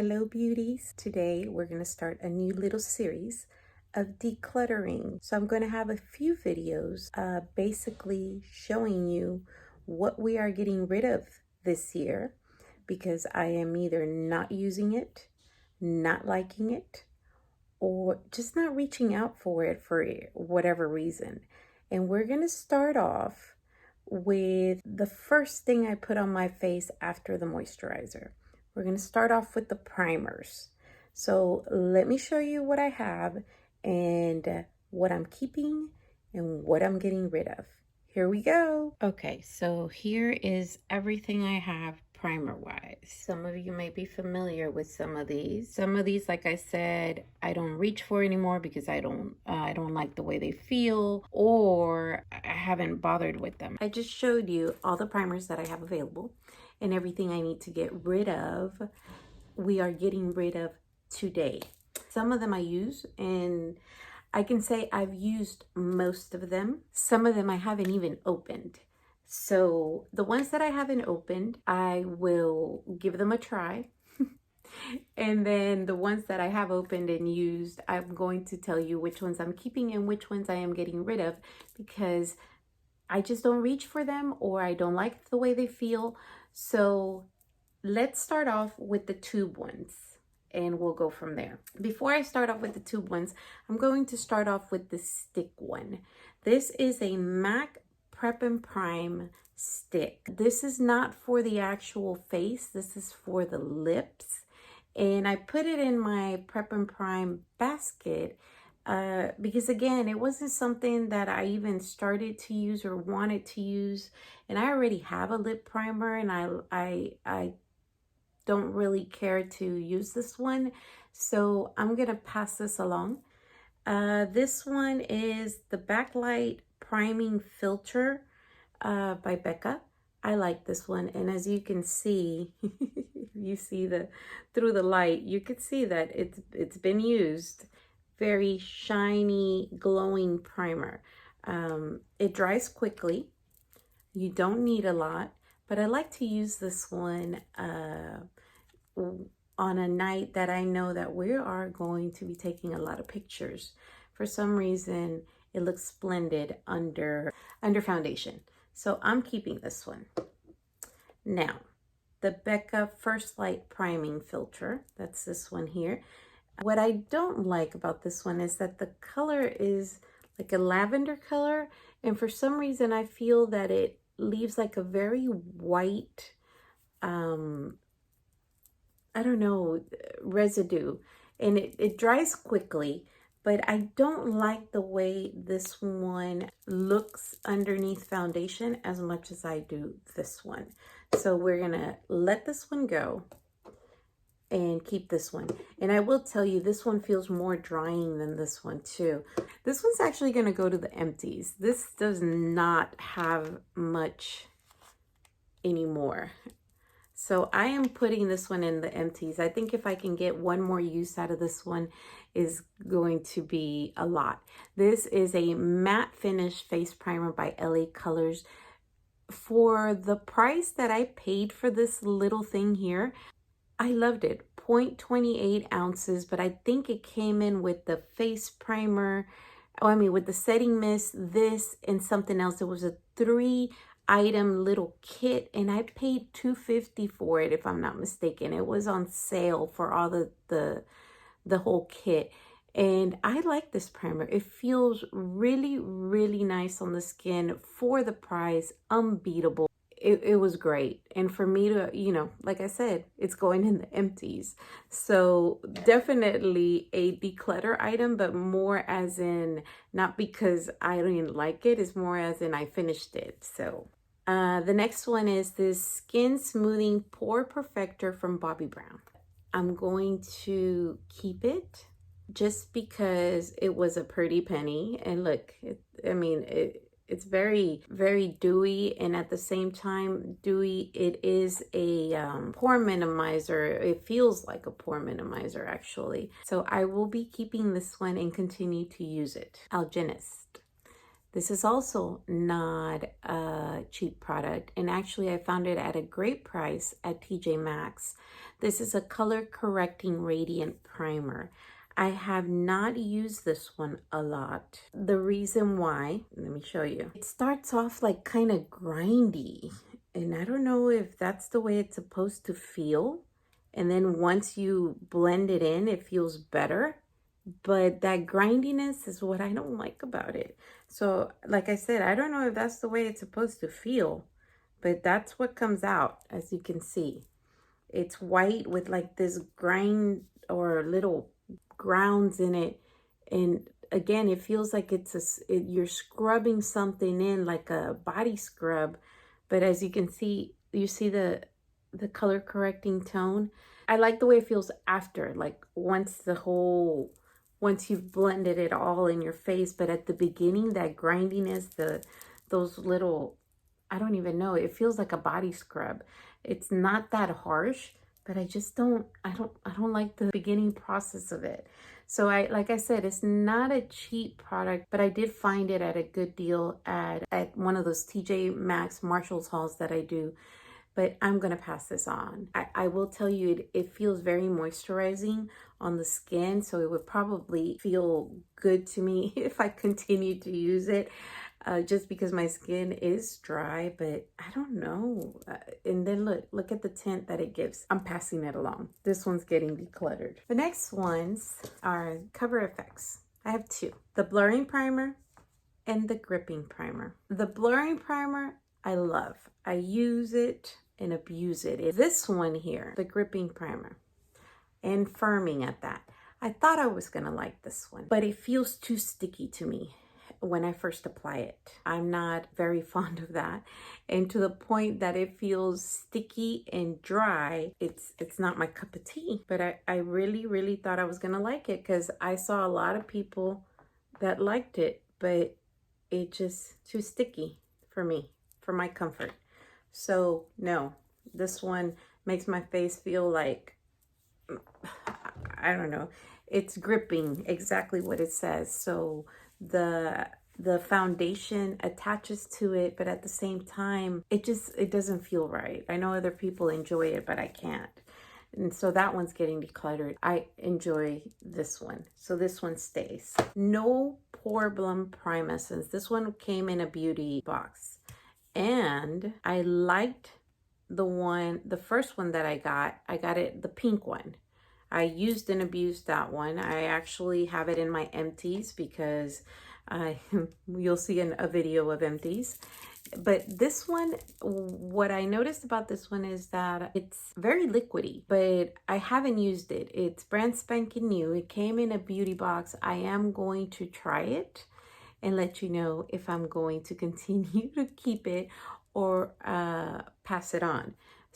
Hello beauties. Today we're going to start a new little series of decluttering. So I'm going to have a few videos basically showing you what we are getting rid of this year because I am either not using it, not liking it, or just not reaching out for it for whatever reason. And we're going to start off with the first thing I put on my face after the moisturizer. We're going to start off with the primers. So let me show you what I have and what I'm keeping and what I'm getting rid of. Here we go. Okay, so here is everything I have primer wise. Some of you may be familiar with some of these. Some of these, like I said, I don't reach for anymore because I don't like the way they feel, or I haven't bothered with them. I just showed you all the primers that I have available and everything I need to get rid of. We are getting rid of today. Some of them I use, and I can say I've used most of them. Some of them I haven't even opened. So the ones that I haven't opened, I will give them a try. And then the ones that I have opened and used, I'm going to tell you which ones I'm keeping and which ones I am getting rid of because I just don't reach for them or I don't like the way they feel. So let's start off with the tube ones and we'll go from there. Before I start off with the tube ones, I'm going to start off with the stick one. This is a MAC Prep and Prime stick. This is not for the actual face. This is for the lips. And I put it in my Prep and Prime basket because again, it wasn't something that I even started to use or wanted to use. And I already have a lip primer and I don't really care to use this one. So I'm going to pass this along. This one is the Backlight Priming Filter by Becca. I like this one. And as you can see, you see through the light, you could see that it's been used. Very shiny, glowing primer. It dries quickly. You don't need a lot, but I like to use this one on a night that I know that we are going to be taking a lot of pictures. For some reason, it looks splendid under foundation. So I'm keeping this one. Now, the Becca First Light Priming Filter, that's this one here. What I don't like about this one is that the color is like a lavender color. And for some reason, I feel that it leaves like a very white, I don't know, residue. And it dries quickly. But I don't like the way this one looks underneath foundation as much as I do this one. So we're going to let this one go and keep this one. And I will tell you, this one feels more drying than this one too. This one's actually going to go to the empties. This does not have much anymore. So I am putting this one in the empties. I think if I can get one more use out of this one is going to be a lot. This is a matte finish face primer by LA Colors. For the price that I paid for this little thing here, I loved it. 0.28 ounces, but I think it came in with the face primer. Oh, I mean, with the setting mist, this and something else. It was a 3-item little kit, and I paid $2.50 for it, if I'm not mistaken. It was on sale for all the whole kit. And I like this primer. It feels really, really nice on the skin for the price. Unbeatable. It was great. And for me to, you know, like I said, it's going in the empties. So definitely a declutter item, but more as in, not because I didn't like it, it's more as in I finished it. So the next one is this Skin Smoothing Pore Perfector from Bobbi Brown. I'm going to keep it just because it was a pretty penny. And look, it's very, very dewy, and at the same time dewy. It is a pore minimizer. It feels like a pore minimizer actually. So I will be keeping this one and continue to use it. Algenist. This is also not a cheap product, and actually I found it at a great price at TJ Maxx. This is a color correcting radiant primer. I have not used this one a lot. The reason why, let me show you. It starts off like kind of grindy, and I don't know if that's the way it's supposed to feel. And then once you blend it in, it feels better. But that grindiness is what I don't like about it. So like I said, I don't know if that's the way it's supposed to feel, but that's what comes out, as you can see. It's white with like this grind or little grounds in it. And again, it feels like you're scrubbing something in like a body scrub. But as you can see, you see the color correcting tone. I like the way it feels after, like once you've blended it all in your face. But at the beginning, that grindiness, those little, I don't even know, it feels like a body scrub. It's not that harsh, but I don't like the beginning process of it. So like I said, it's not a cheap product, but I did find it at a good deal at one of those TJ Maxx Marshalls hauls that I do. But I'm going to pass this on. I will tell you, it feels very moisturizing on the skin. So it would probably feel good to me if I continued to use it. Just because my skin is dry, but I don't know. And then look at the tint that it gives. I'm passing it along. This one's getting decluttered. The next ones are Cover FX. I have two. The blurring primer and the gripping primer. The blurring primer, I love. I use it and abuse it. This one here, the gripping primer, and firming at that. I thought I was gonna like this one, but it feels too sticky to me when I first apply it. I'm not very fond of that. And to the point that it feels sticky and dry, it's not my cup of tea. But I really, really thought I was gonna like it because I saw a lot of people that liked it, but it just too sticky for me, for my comfort. So no, this one makes my face feel like, I don't know, it's gripping, exactly what it says. So the foundation attaches to it, but at the same time, it doesn't feel right. I know other people enjoy it, but I can't. And so that one's getting decluttered. I enjoy this one. So this one stays. No Problem Prime Essence. This one came in a beauty box. And I liked the first one that I got it, the pink one. I used and abused that one. I actually have it in my empties because you'll see a video of empties. But this one, what I noticed about this one is that it's very liquidy, but I haven't used it. It's brand spanking new. It came in a beauty box. I am going to try it and let you know if I'm going to continue to keep it or pass it on.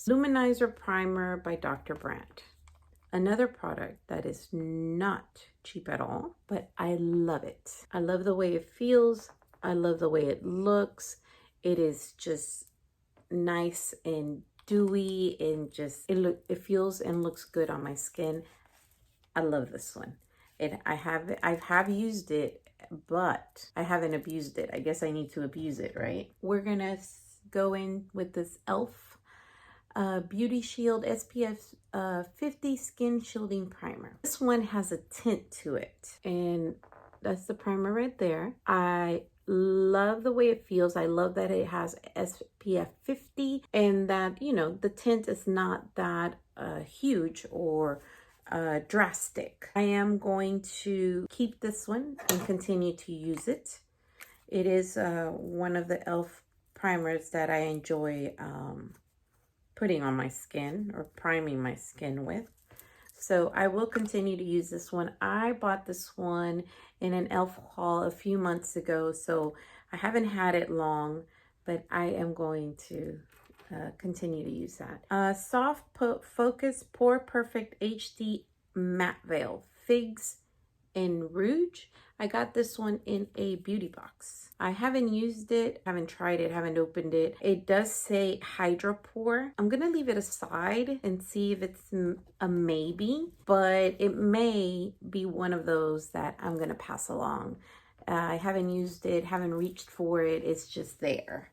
Luminizer Primer by Dr. Brandt. Another product that is not cheap at all, but I love it. I love the way it feels. I love the way it looks. It is just nice and dewy and just, it feels and looks good on my skin. I love this one. I have used it, but I haven't abused it. I guess I need to abuse it, right? We're gonna go in with this e.l.f. Beauty Shield SPF 50 Skin Shielding Primer. This one has a tint to it, and that's the primer right there. I love the way it feels. I love that it has SPF 50 and that, you know, the tint is not that huge or drastic. I am going to keep this one and continue to use it. It is one of the e.l.f. primers that I enjoy putting on my skin or priming my skin with. So I will continue to use this one. I bought this one in an e.l.f. haul a few months ago, so I haven't had it long, but I am going to continue to use that. Soft Focus Pore Perfect HD Matte Veil, Figs and Rouge. I got this one in a beauty box. I haven't used it, haven't tried it, haven't opened it. It does say Hydra Pore. I'm gonna leave it aside and see if it's a maybe, but it may be one of those that I'm gonna pass along I haven't used it, haven't reached for it. It's just there.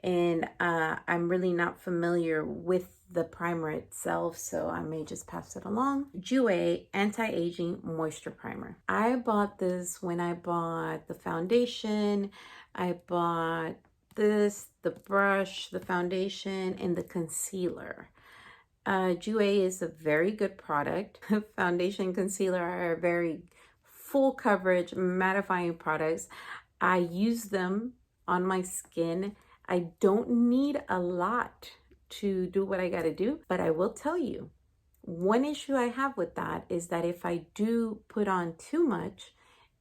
And I'm really not familiar with the primer itself, so I may just pass it along. Jouer Anti-Aging Moisture Primer. I bought this when I bought the foundation. I bought this, the brush, the foundation, and the concealer. Jouer is a very good product. Foundation and concealer are very full coverage mattifying products. I use them on my skin. I don't need a lot to do what I got to do, but I will tell you, one issue I have with that is that if I do put on too much,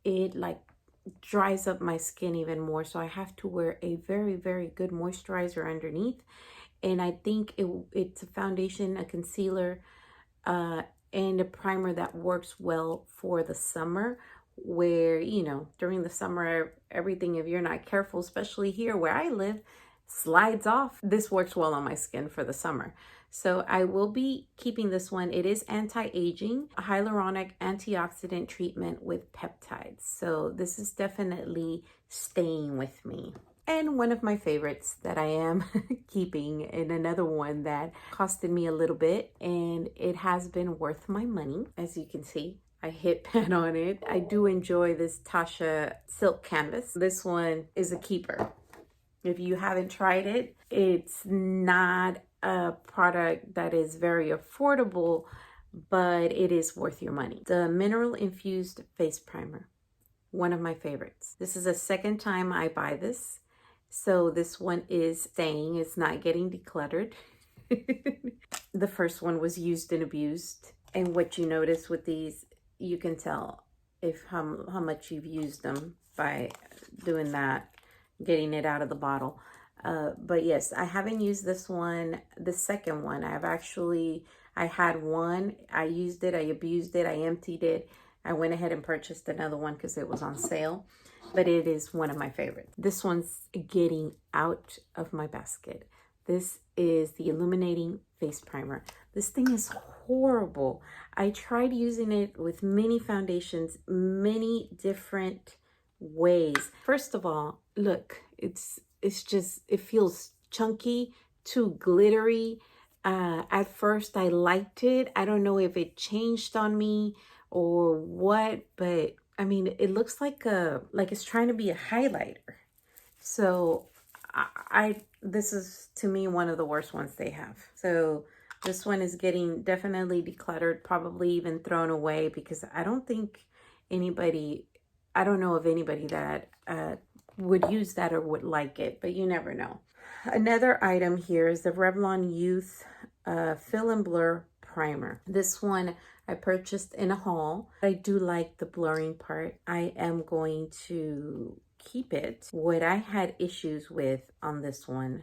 it like dries up my skin even more. So I have to wear a very, very good moisturizer underneath. And I think it's a foundation, a concealer, and a primer that works well for the summer, where, you know, during the summer, everything, if you're not careful, especially here where I live, slides off. This works well on my skin for the summer. So I will be keeping this one. It is anti-aging, a hyaluronic antioxidant treatment with peptides. So this is definitely staying with me. And one of my favorites that I am keeping, and another one that costed me a little bit, and it has been worth my money. As you can see, I hit pan on it. I do enjoy this Tasha silk canvas. This one is a keeper. If you haven't tried it, it's not a product that is very affordable, but it is worth your money. The Mineral Infused Face Primer, one of my favorites. This is the second time I buy this. So this one is staying, it's not getting decluttered. The first one was used and abused. And what you notice with these, you can tell if how much you've used them by doing that, getting it out of the bottle. But yes, I haven't used this one, the second one. I had one, I used it, I abused it, I emptied it. I went ahead and purchased another one because it was on sale, but it is one of my favorites. This one's getting out of my basket. This is the Illuminating Face Primer. This thing is horrible. I tried using it with many foundations, many different ways. First of all, look, it's just, it feels chunky, too glittery. At first I liked it. I don't know if it changed on me or what, but I mean, it looks like it's trying to be a highlighter. So this is, to me, one of the worst ones they have. So this one is getting definitely decluttered, probably even thrown away, because I don't know of anybody that would use that or would like it, but you never know. Another item here is the Revlon Youth Fill and Blur Primer. This one I purchased in a haul. I do like the blurring part. I am going to keep it. What I had issues with on this one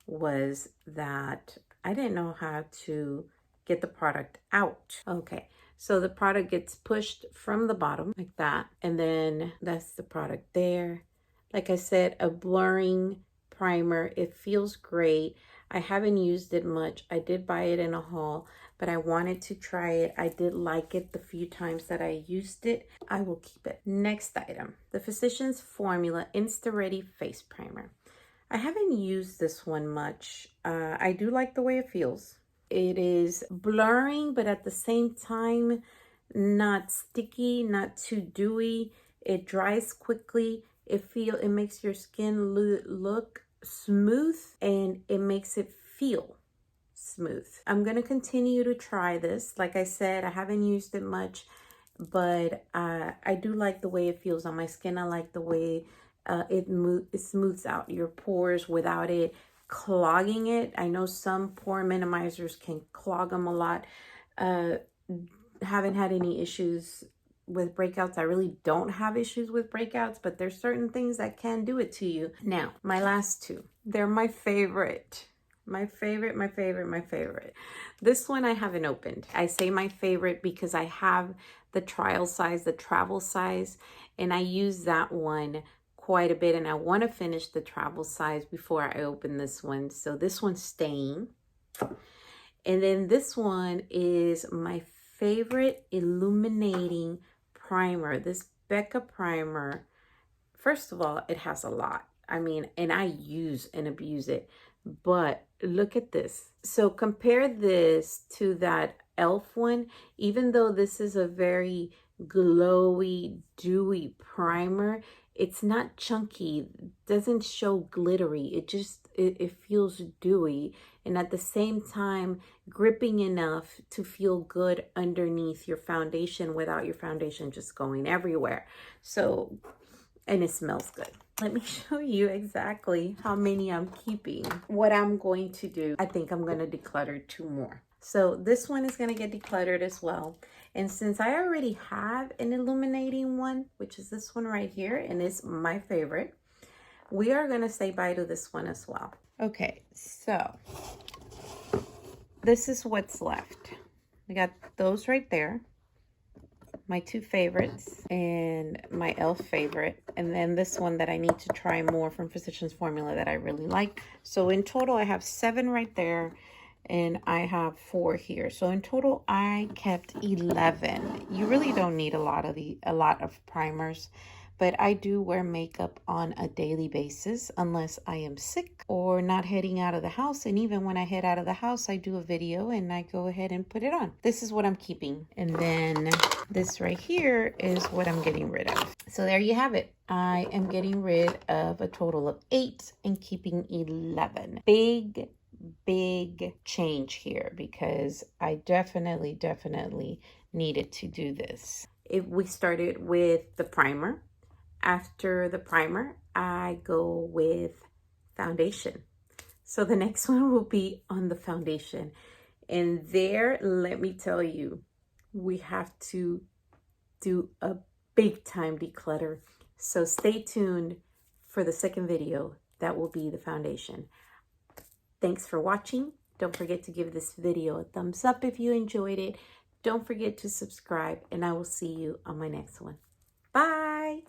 was that I didn't know how to get the product out. Okay, so the product gets pushed from the bottom like that, and then that's the product there. Like I said, a blurring primer. It feels great. I haven't used it much. I did buy it in a haul, but I wanted to try it. I did like it the few times that I used it. I will keep it. Next item, the Physicians Formula Insta Ready Face Primer. I haven't used this one much. I do like the way it feels. It is blurring, but at the same time, not sticky, not too dewy. It dries quickly. It makes your skin look smooth, and it makes it feel smooth. I'm going to continue to try this. Like I said, I haven't used it much, but I do like the way it feels on my skin. I like the way it smooths out your pores without it clogging it. I know some pore minimizers can clog them a lot. Haven't had any issues with breakouts. I really don't have issues with breakouts, but there's certain things that can do it to you. Now, my last two, they're my favorite. My favorite. This one I haven't opened. I say my favorite because I have the trial size, the travel size, and I use that one quite a bit, and I want to finish the travel size before I open this one. So this one's staying. And then this one is my favorite Illuminating primer. This Becca Primer First of all, it has a lot. I mean, and I use and abuse it. But look at this. So compare this to that e.l.f. one. Even though this is a very glowy, dewy primer, it's not chunky, doesn't show glittery. It feels dewy, and at the same time gripping enough to feel good underneath your foundation without your foundation just going everywhere. So, and it smells good. Let me show you exactly how many I'm keeping. What I'm going to do, I think I'm going to declutter 2 more. So this one is going to get decluttered as well. And since I already have an illuminating one, which is this one right here, and it's my favorite, we are going to say bye to this one as well. Okay, so this is what's left. We got those right there, my 2 favorites and my e.l.f. favorite, and then this one that I need to try more from Physicians Formula that I really like. So in total I have 7 right there, and I have 4 here. So in total I kept 11. You really don't need a lot of primers, but I do wear makeup on a daily basis unless I am sick or not heading out of the house. And even when I head out of the house, I do a video and I go ahead and put it on. This is what I'm keeping. And then this right here is what I'm getting rid of. So there you have it. I am getting rid of a total of 8 and keeping 11. Big change here because I definitely needed to do this. If we started with the primer, after the primer, I go with foundation. So the next one will be on the foundation. And there, let me tell you, we have to do a big time declutter. So stay tuned for the second video. That will be the foundation. Thanks for watching. Don't forget to give this video a thumbs up if you enjoyed it. Don't forget to subscribe, and I will see you on my next one. Bye.